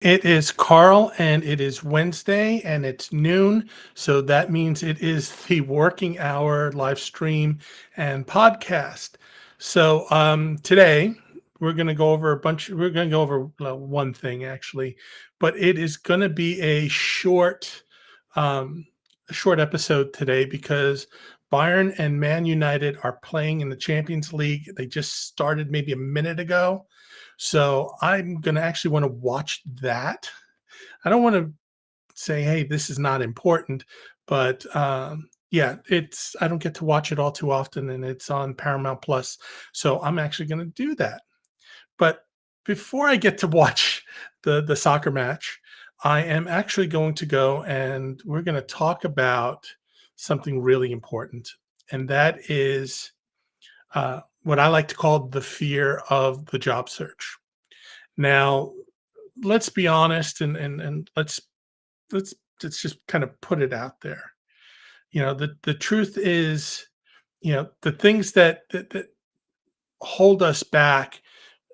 It is Carl, and it is Wednesday, and it's noon. So that means it is the working hour live stream and podcast. Today we're going to go over we're going to go over one thing actually, but it is going to be um, a short episode today because Bayern and Man United are playing in the Champions League. They just started maybe a minute ago. So I'm going to actually want to watch that. I don't want to say, hey, this is not important, but yeah, I don't get to watch it all too often and it's on Paramount Plus. So I'm actually going to do that. But before I get to watch the soccer match, I am actually going to go and we're going to talk about something really important. And that is what I like to call the fear of the job search. Now, let's be honest and let's let's just kind of put it out there. The truth is, the things that hold us back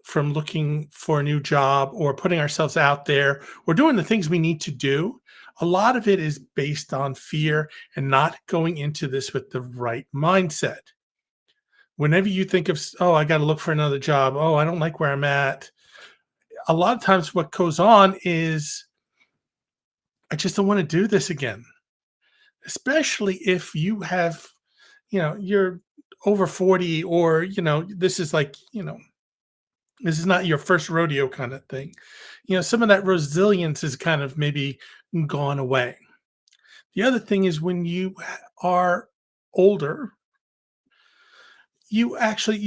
from looking for a new job or putting ourselves out there or doing the things we need to do, a lot of it is based on fear and not going into this with the right mindset. Whenever you think of, oh, I got to look for another job, oh, I don't like where I'm at, a lot of times what goes on is I just don't want to do this again, especially if you're over 40 or, this is not your first rodeo kind of thing. Some of that resilience is kind of maybe gone away. The other thing is when you are older, you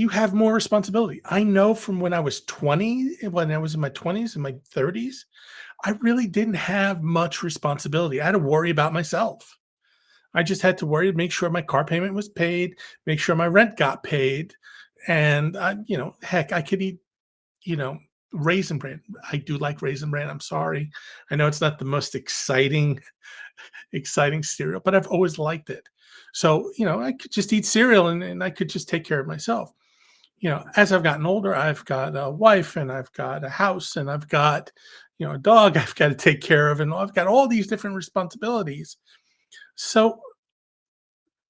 have more responsibility. I know from when I was 20, when I was in my 20s and my 30s, I really didn't have much responsibility. I had to worry about myself. I just had to worry to make sure my car payment was paid, make sure my rent got paid, and heck, I could eat, you know, Raisin Bran. I do like Raisin Bran. I'm sorry. I know it's not the most exciting cereal, but I've always liked it. So, I could just eat cereal and I could just take care of myself. As I've gotten older, I've got a wife and I've got a house and I've got, a dog I've got to take care of, and I've got all these different responsibilities. So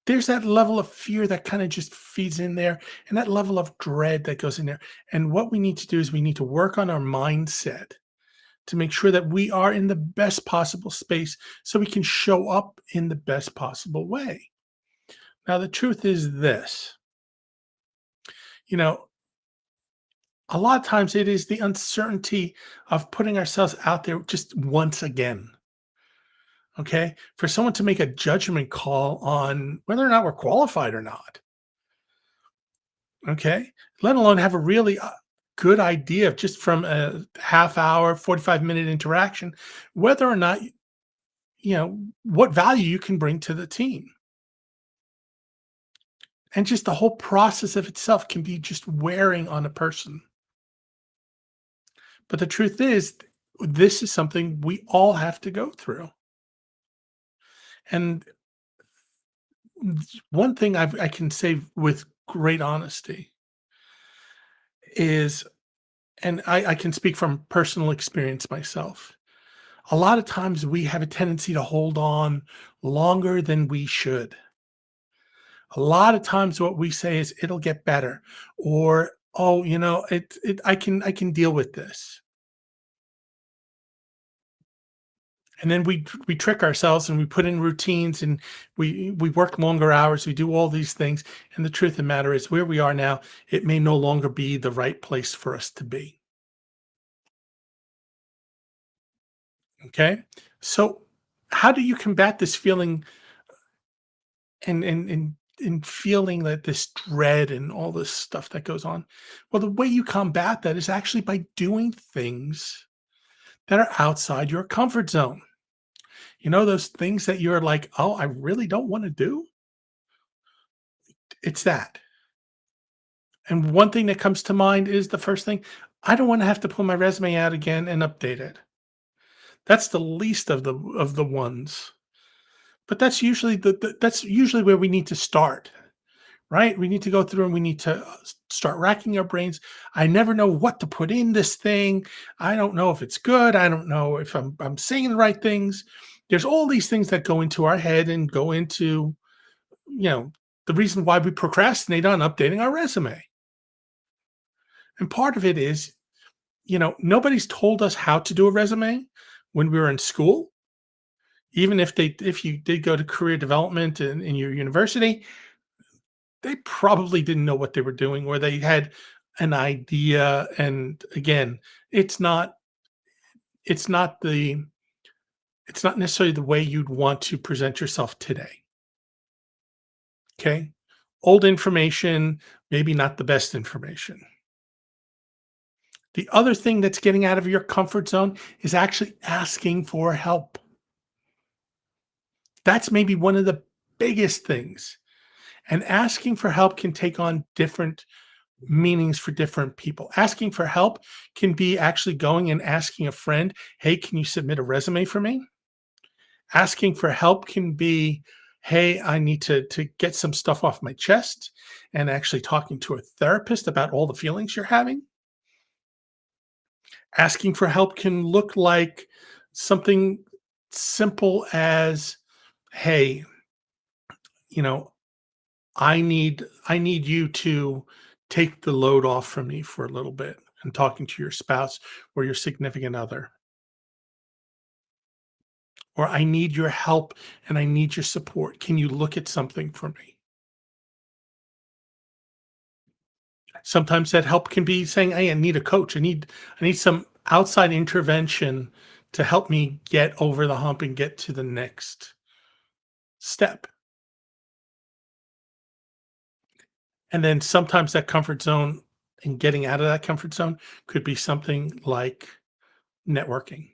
there's that level of fear that kind of just feeds in there and that level of dread that goes in there. And what we need to do is we need to work on our mindset to make sure that we are in the best possible space so we can show up in the best possible way. Now, the truth is this, you know, a lot of times it is the uncertainty of putting ourselves out there just once again. Okay. For someone to make a judgment call on whether or not we're qualified or not. Okay. Let alone have a really good idea of just from a half hour, 45-minute interaction, whether or not, what value you can bring to the team. And just the whole process of itself can be just wearing on a person. But the truth is, this is something we all have to go through. And one thing I can say with great honesty is, and I can speak from personal experience myself, a lot of times we have a tendency to hold on longer than we should. A lot of times what we say is it'll get better, or oh, I can deal with this. And then we trick ourselves and we put in routines and we work longer hours, we do all these things, and the truth of the matter is where we are now, it may no longer be the right place for us to be. Okay? So how do you combat this feeling and feeling that this dread and all this stuff that goes on? Well, the way you combat that is actually by doing things that are outside your comfort zone. Those things that you're like, "Oh, I really don't wanna do?" It's that. And one thing that comes to mind is the first thing, I don't wanna have to pull my resume out again and update it. That's the least of the ones. But that's usually that's usually where we need to start. right? We need to go through and we need to start racking our brains. I never know what to put in this thing. I don't know if it's good. I don't know if I'm saying the right things. There's all these things that go into our head and go into, you know, the reason why we procrastinate on updating our resume. And part of it is, nobody's told us how to do a resume when we were in school. Even if you did go to career development in your university, they probably didn't know what they were doing, or they had an idea. And again, it's not it's not the it's not necessarily the way you'd want to present yourself today. Okay. Old information, maybe not the best information. The other thing that's getting out of your comfort zone is actually asking for help. That's maybe one of the biggest things. And asking for help can take on different meanings for different people. Asking for help can be actually going and asking a friend, "Hey, can you submit a resume for me?" Asking for help can be, "Hey, I need to get some stuff off my chest," and actually talking to a therapist about all the feelings you're having. Asking for help can look like something simple as, "Hey, you know, I need you to take the load off from me for a little bit," and talking to your spouse or your significant other. Or, "I need your help and I need your support. Can you look at something for me?" Sometimes that help can be saying, "Hey, I need a coach. I need some outside intervention to help me get over the hump and get to the next step." And then sometimes that comfort zone and getting out of that comfort zone could be something like networking.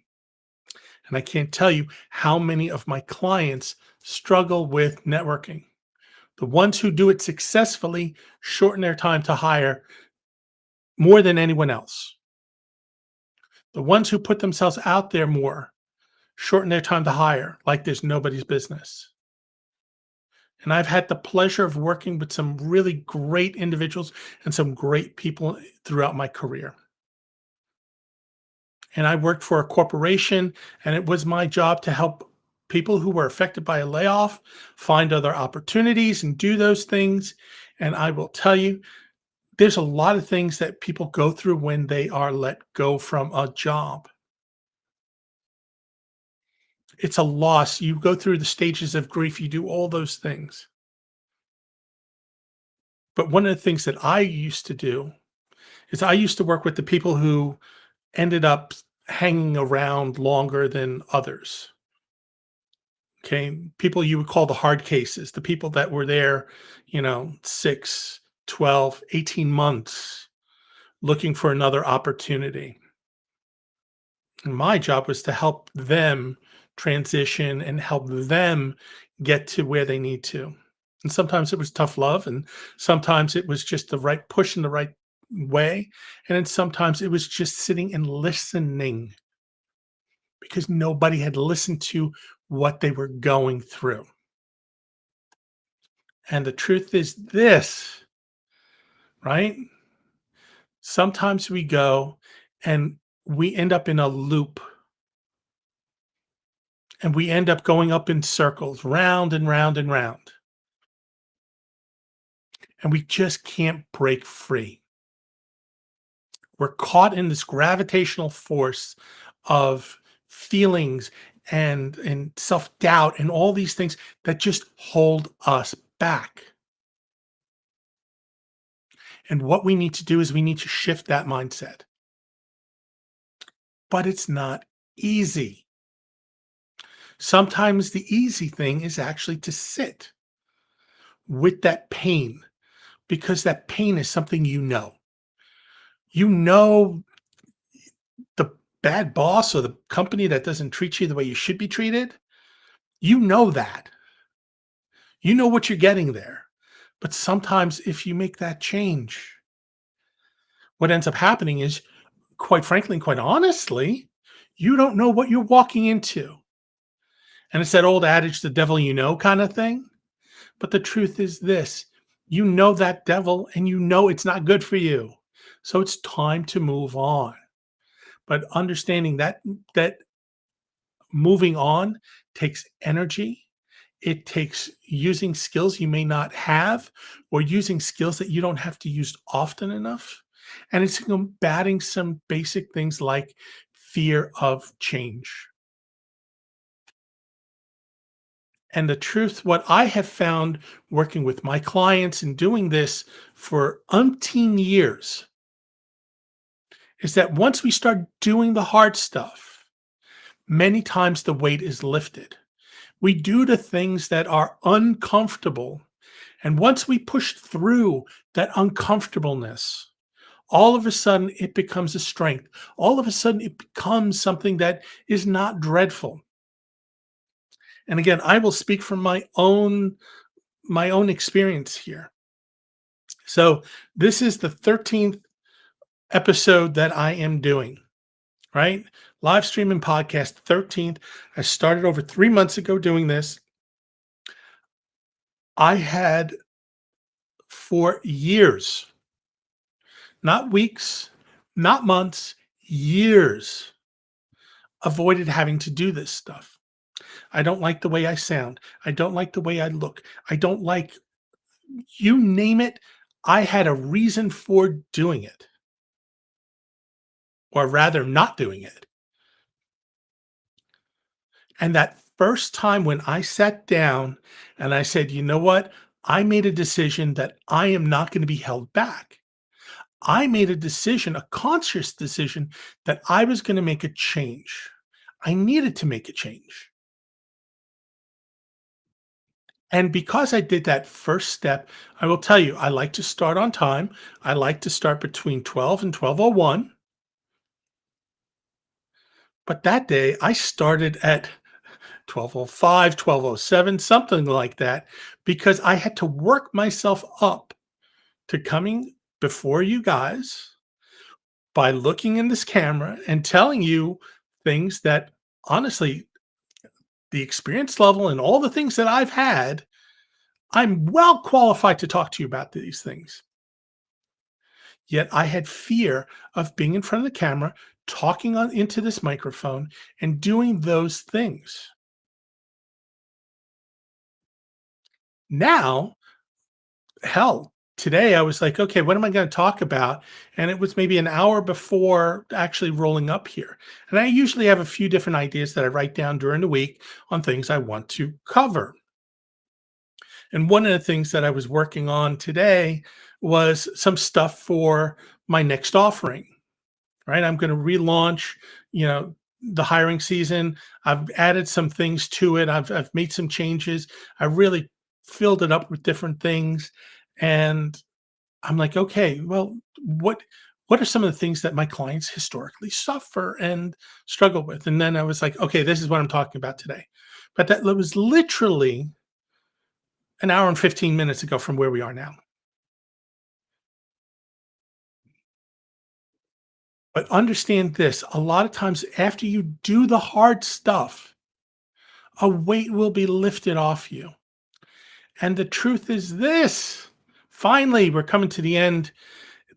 And I can't tell you how many of my clients struggle with networking. The ones who do it successfully shorten their time to hire more than anyone else. The ones who put themselves out there more shorten their time to hire like there's nobody's business. And I've had the pleasure of working with some really great individuals and some great people throughout my career. And I worked for a corporation, and it was my job to help people who were affected by a layoff find other opportunities and do those things. And I will tell you, there's a lot of things that people go through when they are let go from a job. It's a loss. You go through the stages of grief, you do all those things. But one of the things that I used to do is I used to work with the people who ended up hanging around longer than others. Okay. People you would call the hard cases, the people that were there, 6, 12, 18 months looking for another opportunity. And my job was to help them transition and help them get to where they need to. And sometimes it was tough love, and sometimes it was just the right push in the right way. And then sometimes it was just sitting and listening because nobody had listened to what they were going through. And the truth is this, right? Sometimes we go and we end up in a loop, and we end up going up in circles, round and round and round. And we just can't break free. We're caught in this gravitational force of feelings and self-doubt and all these things that just hold us back. And what we need to do is we need to shift that mindset. But it's not easy. Sometimes the easy thing is actually to sit with that pain, because that pain is something you know. You know the bad boss or the company that doesn't treat you the way you should be treated. You know that. You know what you're getting there. But sometimes if you make that change, what ends up happening is, quite frankly and quite honestly, you don't know what you're walking into. And it's that old adage, the devil you know kind of thing. But the truth is this: You know that devil and you know it's not good for you. So it's time to move on. But understanding that moving on takes energy. It takes using skills you may not have or using skills that you don't have to use often enough. And it's combating some basic things like fear of change. And the truth, what I have found working with my clients and doing this for umpteen years is that once we start doing the hard stuff, many times the weight is lifted. We do the things that are uncomfortable. And once we push through that uncomfortableness, all of a sudden it becomes a strength. All of a sudden it becomes something that is not dreadful. And again, I will speak from my own experience here. So this is the 13th episode that I am doing, right? Live streaming podcast 13th. I started over 3 months ago doing this. I had for years, not weeks, not months, years, avoided having to do this stuff. I don't like the way I sound. I don't like the way I look. I don't like, you name it. I had a reason for doing it, or rather, not doing it. And that first time when I sat down and I said, you know what? I made a decision that I am not going to be held back. I made a decision, a conscious decision, that I was going to make a change. I needed to make a change. And because I did that first step, I will tell you, I like to start on time. I like to start between 12 and 12:01. But that day I started at 12:05, 12:07, something like that, because I had to work myself up to coming before you guys by looking in this camera and telling you things that honestly, the experience level and all the things that I've had, I'm well qualified to talk to you about these things. Yet I had fear of being in front of the camera, talking on into this microphone and doing those things. Now, hell, today I was like, okay, what am I going to talk about? And it was maybe an hour before actually rolling up here. And I usually have a few different ideas that I write down during the week on things I want to cover. And one of the things that I was working on today was some stuff for my next offering, right? I'm going to relaunch, you know, the hiring season. I've added some things to it. I've made some changes. I really filled it up with different things. And I'm like, okay, well, what are some of the things that my clients historically suffer and struggle with? And then I was like, okay, this is what I'm talking about today. But that was literally an hour and 15 minutes ago from where we are now. But understand this, a lot of times after you do the hard stuff, a weight will be lifted off you. And the truth is this, finally, we're coming to the end.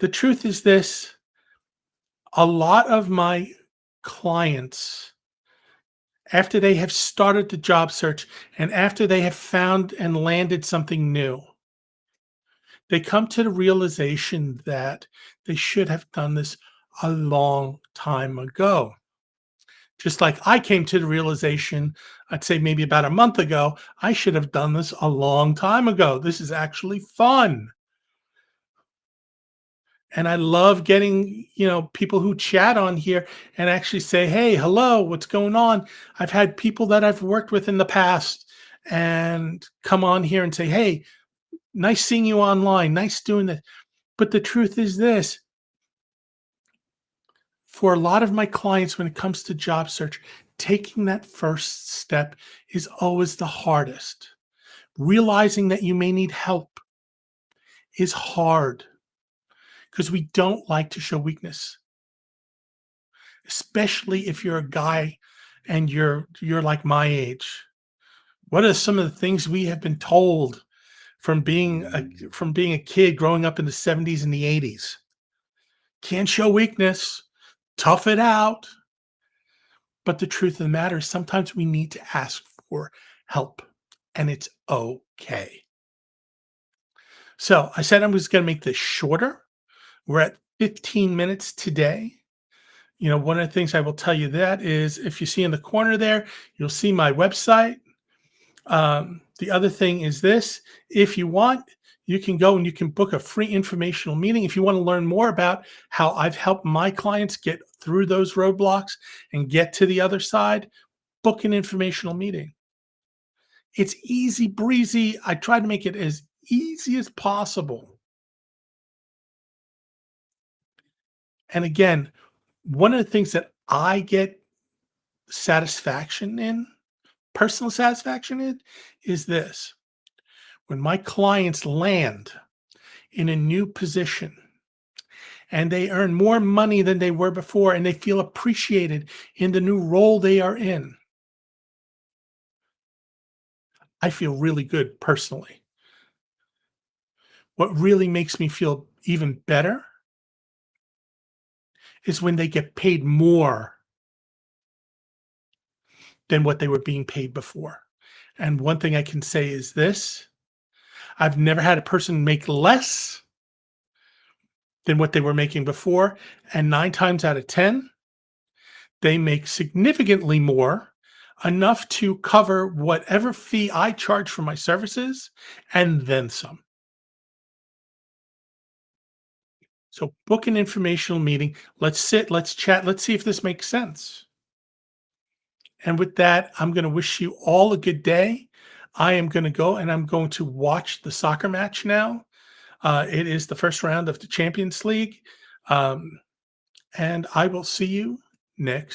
The truth is this, a lot of my clients, after they have started the job search and after they have found and landed something new, they come to the realization that they should have done this a long time ago. Just like I came to the realization, I'd say maybe about a month ago, I should have done this a long time ago. This is actually fun. And I love getting, people who chat on here and actually say, "Hey, hello, what's going on?" I've had people that I've worked with in the past and come on here and say, "Hey, nice seeing you online. Nice doing this." But the truth is this, for a lot of my clients, when it comes to job search, taking that first step is always the hardest. Realizing that you may need help is hard because we don't like to show weakness, especially if you're a guy and you're like my age. What are some of the things we have been told from being a kid growing up in the 70s and the 80s. Can't show weakness, tough it out. But the truth of the matter is sometimes we need to ask for help, and it's okay. So I said I was going to make this shorter. We're at 15 minutes today. One of the things I will tell you that is if you see in the corner there, you'll see my website. The other thing is this: if you want, you can go and you can book a free informational meeting. If you want to learn more about how I've helped my clients get through those roadblocks and get to the other side, book an informational meeting. It's easy breezy. I try to make it as easy as possible. And again, one of the things that I get satisfaction in, personal satisfaction in, is this: when my clients land in a new position and they earn more money than they were before and they feel appreciated in the new role they are in, I feel really good personally. What really makes me feel even better is when they get paid more than what they were being paid before. And one thing I can say is this: I've never had a person make less than what they were making before. And 9 times out of 10, they make significantly more, enough to cover whatever fee I charge for my services and then some. So book an informational meeting. Let's sit, let's chat, let's see if this makes sense. And with that, I'm going to wish you all a good day. I am going to go and I'm going to watch the soccer match now. It is the first round of the Champions League. And I will see you next